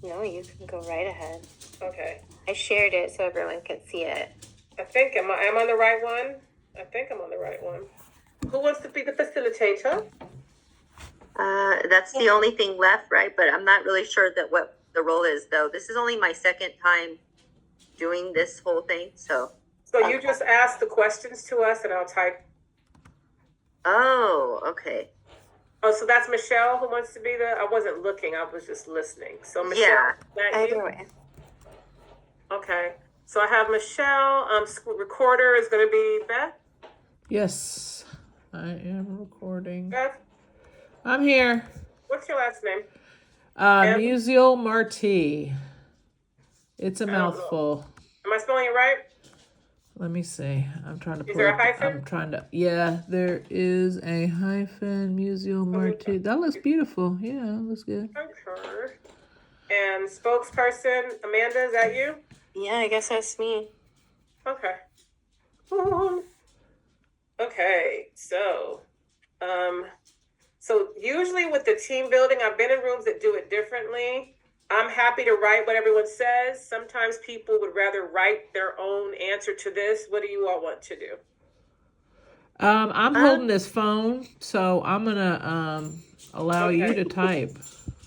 No, you can go right ahead. Okay. I shared it so everyone could see it. I think, am I on the right one? I think I'm on the right one. Who wants to be the facilitator? That's the only thing left, right? But I'm not really sure that what the role is, though. This is only my second time doing this whole thing, so. So you just ask the questions to us and I'll type. Oh, okay. Oh, so that's Michelle who wants to be the, I wasn't looking, I was just listening. So Michelle, Yeah. that Either you? way. Okay. So I have Michelle, recorder is gonna be Beth. Yes, I am recording. Beth, I'm here. what's your last name? Musial-Martey. It's a don't know. mouthful. Am I spelling it right? Let me see. I'm trying to Is there a hyphen? I'm trying to. Yeah, there is a hyphen. Musial-Martey. That looks beautiful. Yeah, that looks good. Okay. And spokesperson, Amanda, is that you? Yeah, I guess that's me. Okay. Okay, so usually with the team building, I've been in rooms that do it differently. I'm happy to write what everyone says. Sometimes people would rather write their own answer to this. What do you all want to do? I'm holding this phone, so I'm gonna allow you to type.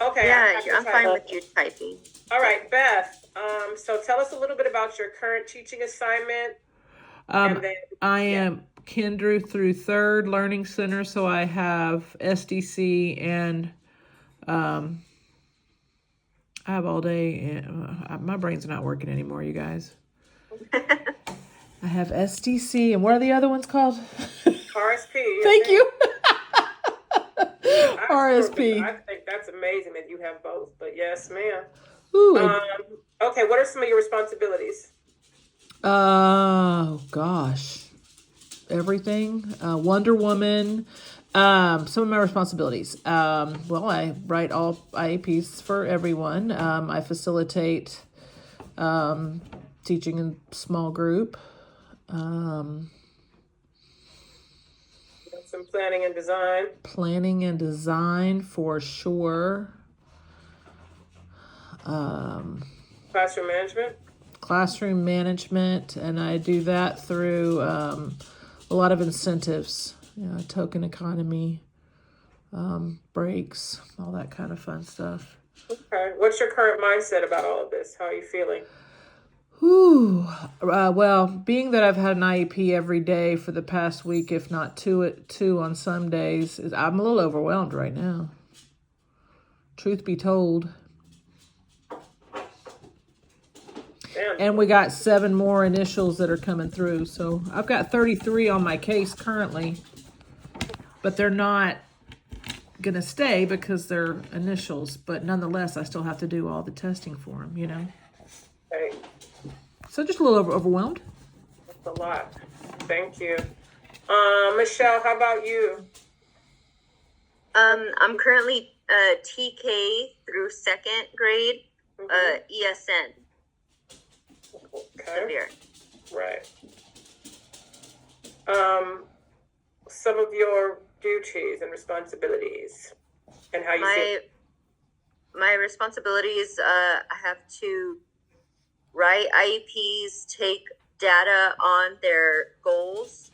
Okay. Yeah, I'm fine with you typing. All right, Beth. So tell us a little bit about your current teaching assignment. And then, I am Kendra through Third Learning Center, so I have SDC and I have all day. And, my brain's not working anymore, you guys. I have SDC, and what are the other ones called? RSP. Thank you. RSP. RSP. I think that's amazing that you have both, but yes, ma'am. Ooh, Okay, what are some of your responsibilities? oh gosh, everything. Wonder Woman. Some of my responsibilities. Well, I write all IEPs for everyone. I facilitate teaching in small group. Some planning and design. Planning and design for sure. Classroom management. Classroom management, and I do that through a lot of incentives, token economy, breaks, all that kind of fun stuff. Okay. What's your current mindset about all of this? How are you feeling? Whew. Well, being that I've had an IEP every day for the past week, if not two on some days, I'm a little overwhelmed right now. Truth be told. Damn. And we got 7 more initials that are coming through. So I've got 33 on my case currently, but they're not going to stay because they're initials. But nonetheless, I still have to do all the testing for them, Okay. So just a little overwhelmed. That's a lot. Thank you. Michelle, how about you? I'm currently TK through second grade, ESN. Okay. Severe. Right. Some of your duties and responsibilities and how you feel. My responsibilities, I have to write IEPs, take data on their goals.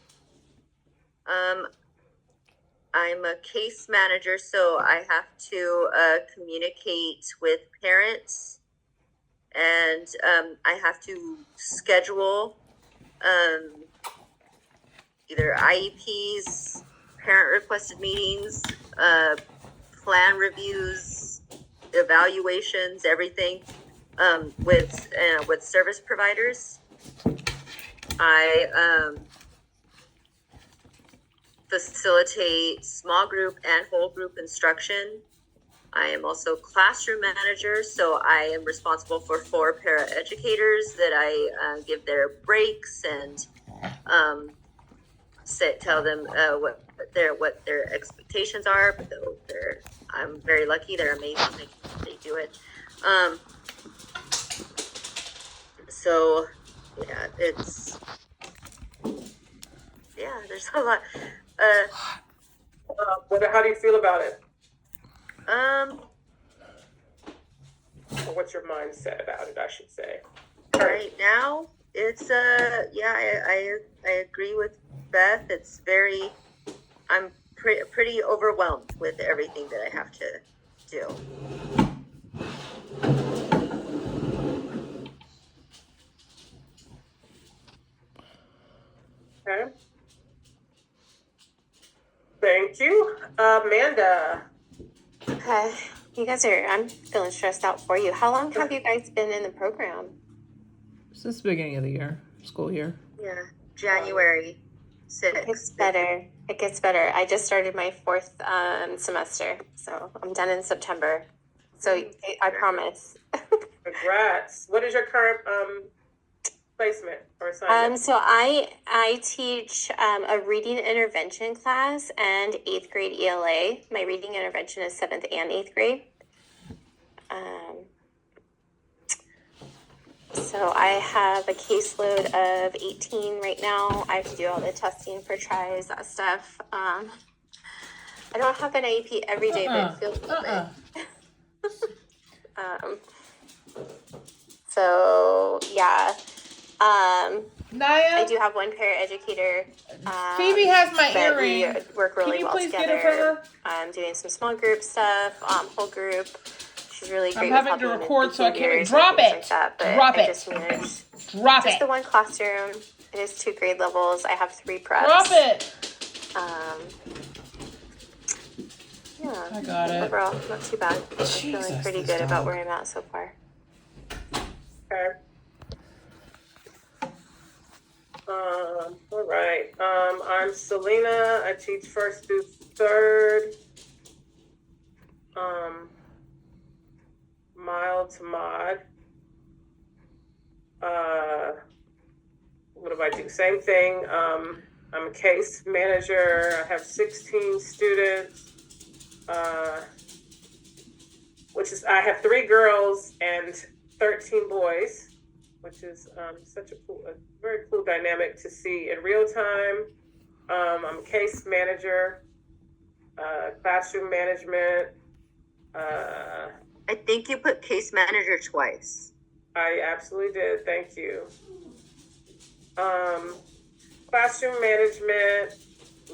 I'm a case manager, so I have to communicate with parents, and I have to schedule either IEPs, parent requested meetings, plan reviews, evaluations, everything with service providers. I facilitate small group and whole group instruction. I am also classroom manager, so I am responsible for 4 paraeducators that I give their breaks and tell them what their expectations are. But I'm very lucky; they're amazing. They do it. So yeah, there's a lot. How do you feel about it? or what's your mindset about it, I should say? Right now, it's I agree with Beth. It's very, I'm pretty overwhelmed with everything that I have to do. Okay. Thank you. Amanda. Okay. I'm feeling stressed out for you. How long have you guys been in the program? Since the beginning of the year, school year. Yeah, January 6th. It gets better. It gets better. I just started my 4th semester, so I'm done in September. So I promise. Congrats. What is your current placement or assignment? So I teach a reading intervention class and 8th grade ELA. My reading intervention is 7th and 8th grade. So I have a caseload of 18 right now. I have to do all the testing for tries, that stuff. I don't have an IEP every day, but it feels like So yeah. Naya, I do have one paraeducator. Phoebe has my that we earring. work really Can you well please together. get it for her? I'm doing some small group stuff, whole group. She's really great. I'm with having to helping with record, so I can't behaviors drop and things it. Like that, but Drop I it. just managed Drop just it. the one classroom. It is 2 grade levels. I have 3 preps. Drop it. Yeah. I got it. Overall, not too bad. I'm Jesus, feeling pretty this good about dog. where I'm at so far. Okay. All right. I'm Selena. I teach 1st through 3rd. Mild to mod. What do I do? Same thing. I'm a case manager. I have 16 students. I have 3 girls and 13 boys, which is such a very cool dynamic to see in real time. I'm a case manager, classroom management. I think you put case manager twice. I absolutely did. Thank you. Classroom management,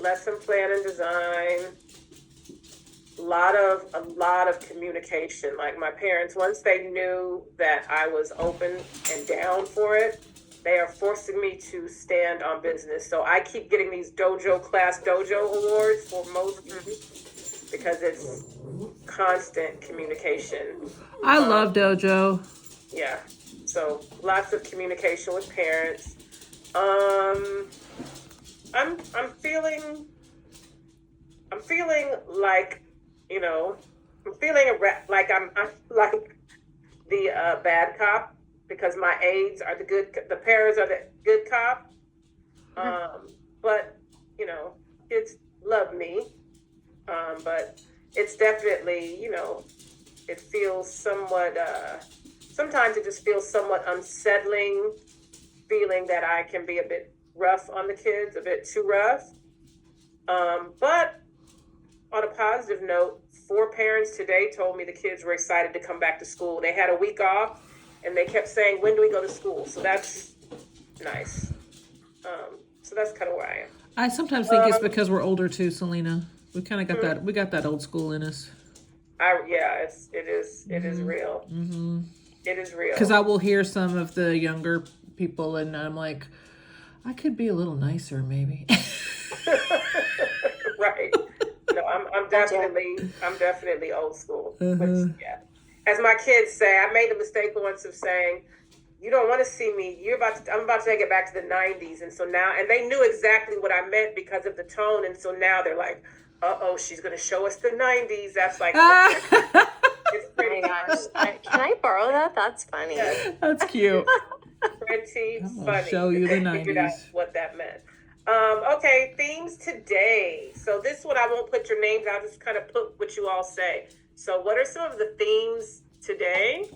lesson plan and design. A lot of communication. Like my parents, once they knew that I was open and down for it, they are forcing me to stand on business. So I keep getting these class dojo awards for most because it's constant communication. I love dojo. Yeah. So lots of communication with parents. I'm feeling like, I'm feeling like I'm like the bad cop because my aides are the parents are the good cop. But kids love me. But it's definitely, it feels somewhat, sometimes it just feels somewhat unsettling, feeling that I can be a bit rough on the kids, a bit too rough. But on a positive note, 4 parents today told me the kids were excited to come back to school. They had a week off and they kept saying, when do we go to school? So that's nice. So that's kind of where I am. I sometimes think it's because we're older too, Selena. We kind of got that. We got that old school in us. It is real. Mm-hmm. It is real. Because I will hear some of the younger people, and I'm like, I could be a little nicer, maybe. Right. No, I'm definitely old school. Which, yeah. As my kids say, I made the mistake once of saying, you don't want to see me. I'm about to take it back to the 90s. And so now, and they knew exactly what I meant because of the tone. And so now they're like, uh-oh, she's going to show us the 90s. That's like, it's pretty Oh my gosh. Can I borrow that? That's funny. Yeah. That's cute. Pretty I'm gonna funny. show you the They figured out 90s. what that meant. Okay, themes today. So this one, I won't put your names. I'll just kind of put what you all say. So what are some of the themes today?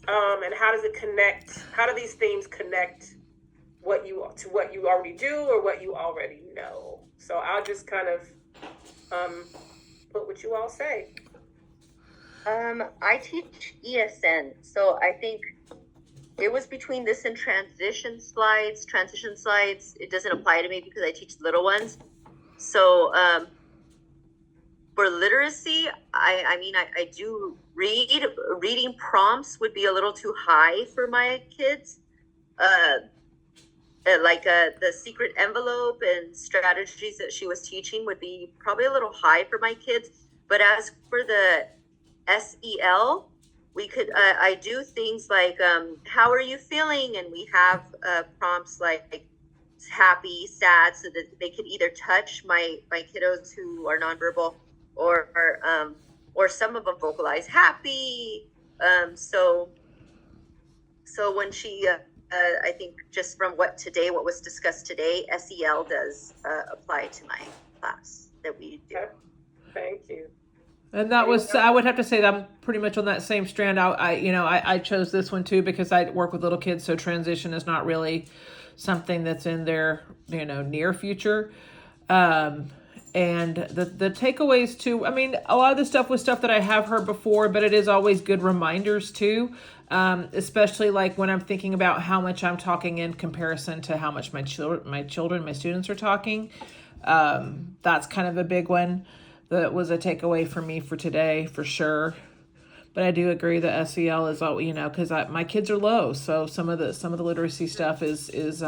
And how does it connect? How do these themes connect what you already do or what you already know? So I'll just kind of put what you all say. I teach ESN, so I think it was between this and transition slides. Transition slides, it doesn't apply to me because I teach little ones. So for literacy, I do read. Reading prompts would be a little too high for my kids. The secret envelope and strategies that she was teaching would be probably a little high for my kids. But as for the SEL, we could I do things like how are you feeling, and we have prompts like happy, sad, so that they could either touch my kiddos who are nonverbal, or some of them vocalize happy. So when she I think just from what was discussed today, SEL does apply to my class that we do. Okay. Thank you. And that was, I would have to say that I'm pretty much on that same strand. I chose this one too because I work with little kids, so transition is not really something that's in their, near future. And the takeaways too, I mean, a lot of the stuff was stuff that I have heard before, but it is always good reminders too. Especially like when I'm thinking about how much I'm talking in comparison to how much my students are talking. That's kind of a big one. That was a takeaway for me for today, for sure. But I do agree that SEL is all, because my kids are low, so some of the literacy stuff is it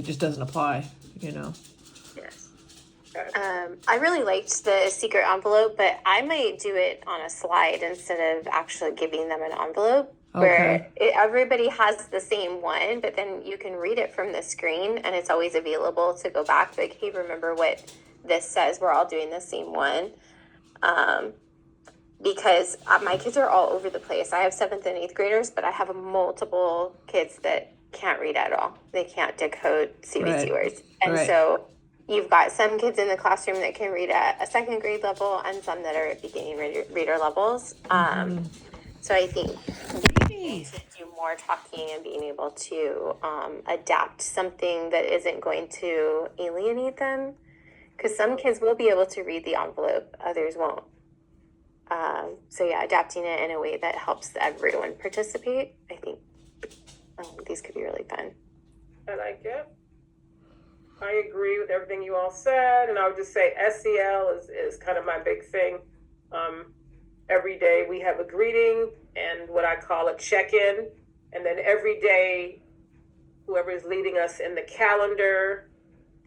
just doesn't apply, Yes. I really liked the secret envelope, but I might do it on a slide instead of actually giving them an envelope. Where everybody has the same one, but then you can read it from the screen, and it's always available to go back. Like, hey, remember what this says? We're all doing the same one. Because my kids are all over the place. I have 7th and 8th graders, but I have multiple kids that can't read at all. They can't decode CBC words. And so you've got some kids in the classroom that can read at a 2nd grade level and some that are at beginning reader levels. So I think being able to do more talking and being able to adapt something that isn't going to alienate them. Because some kids will be able to read the envelope, others won't. Adapting it in a way that helps everyone participate, I think these could be really fun. I like it. I agree with everything you all said, and I would just say SEL is kind of my big thing. Every day we have a greeting and what I call a check-in, and then every day whoever is leading us in the calendar,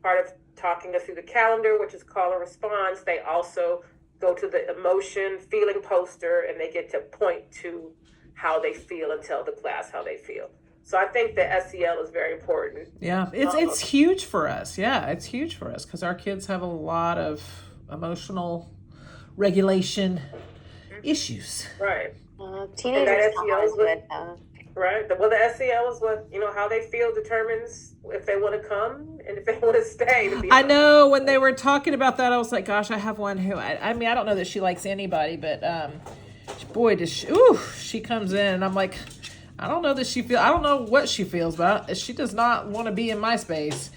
part of talking us through the calendar, which is call and response, they also go to the emotion feeling poster, and they get to point to how they feel and tell the class how they feel. So I think the SEL is very important. Yeah, it's huge for us. Yeah, it's huge for us because our kids have a lot of emotional regulation issues. Right. Teenagers SEL is what, right. Well, the SEL is what, how they feel determines if they want to come and if they want to stay. I know when they were talking about that, I was like, gosh, I have one who, I mean, I don't know that she likes anybody, but boy, does she comes in and I'm like, I don't know what she feels, but she does not want to be in my space.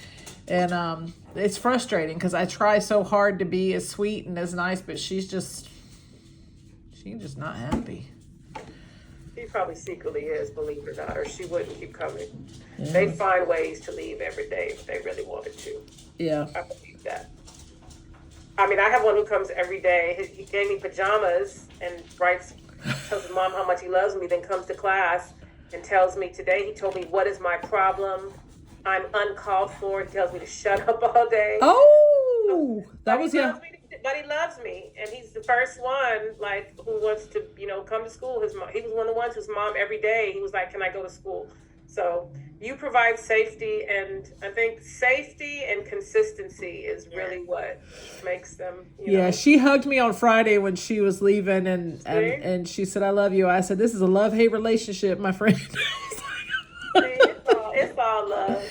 And it's frustrating because I try so hard to be as sweet and as nice, but she's just not happy. She probably secretly is, believe it or not, or she wouldn't keep coming. Yeah. They find ways to leave every day if they really wanted to. Yeah. I believe that. I mean, I have one who comes every day. He gave me pajamas and tells his mom how much he loves me, then comes to class and tells me today, he told me, what is my problem? I'm uncalled for. He tells me to shut up all day. Oh, that was, yeah. But he loves me, and he's the first one, who wants to, come to school. His mom, he was one of the ones whose mom every day, he was like, can I go to school? So you provide safety, and I think safety and consistency is really what makes them, Yeah, she hugged me on Friday when she was leaving, and she said, I love you. I said, this is a love-hate relationship, my friend. It's all love.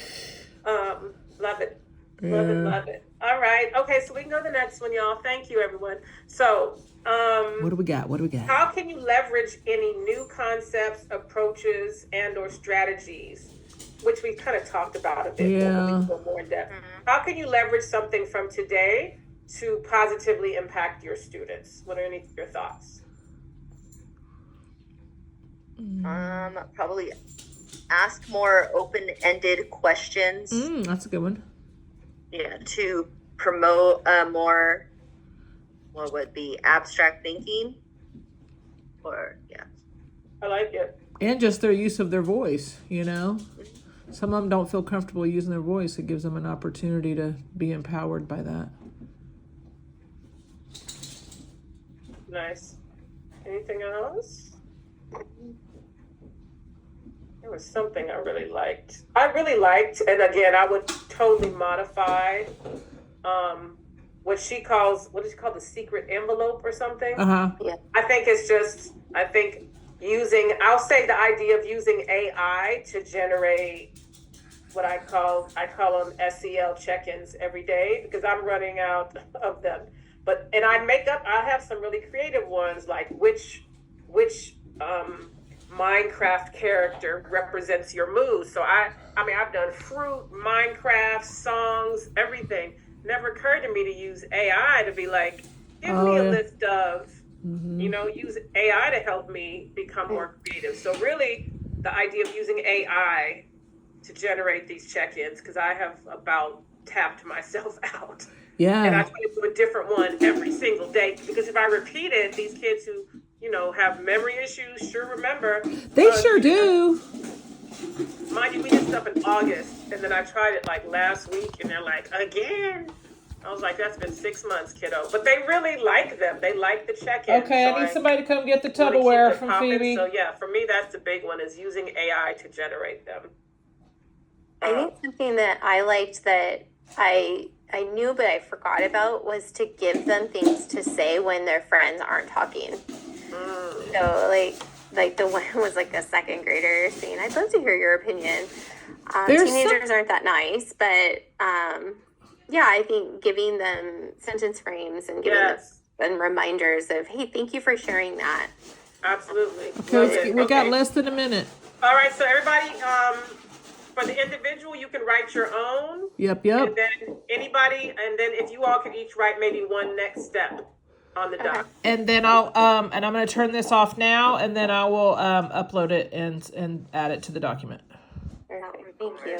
Love it. Love it. All right. Okay, so we can go to the next one, y'all. Thank you, everyone. So, what do we got? How can you leverage any new concepts, approaches, and or strategies, which we kind of talked about a bit, but we can go more in depth. How can you leverage something from today to positively impact your students? What are any of your thoughts? Probably ask more open-ended questions. That's a good one. Yeah, to promote more, what would be abstract thinking, or yeah. I like it. And just their use of their voice, you know. Some of them don't feel comfortable using their voice. It gives them an opportunity to be empowered by that. Nice. Anything else? There was something I really liked. And again, I would totally modify what does she call the secret envelope or something? Yeah. I think I'll say the idea of using AI to generate what I call them SEL check-ins every day, because I'm running out of them. And I have some really creative ones, like which Minecraft character represents your mood. So I've done fruit, Minecraft, songs, everything. Never occurred to me to use AI to be like, give me a list of, use AI to help me become more creative. So really the idea of using AI to generate these check-ins, because I have about tapped myself out. Yeah. And I try to do a different one every single day, because if I repeat it, these kids who have memory issues sure remember. They sure do. Mind you, we did stuff in August, and then I tried it like last week, and they're like, again. I was like, that's been 6 months, kiddo. But they really like them. They like the check-in. Okay, so I need somebody to come get the wanna keep Tupperware it from popping. Phoebe. So yeah, for me, that's the big one, is using AI to generate them. I think something that I liked that I knew but I forgot about was to give them things to say when their friends aren't talking. So like the one was like a second grader saying, "I'd love to hear your opinion." Teenagers aren't that nice, but yeah, I think giving them sentence frames and giving them reminders of, "Hey, thank you for sharing that." Absolutely. Okay, we got less than a minute. All right, so everybody, for the individual, you can write your own. Yep. And then if you all can each write maybe one next step on the doc. And then I'll and I'm going to turn this off now, and then I will upload it and add it to the document. Perfect. Thank you.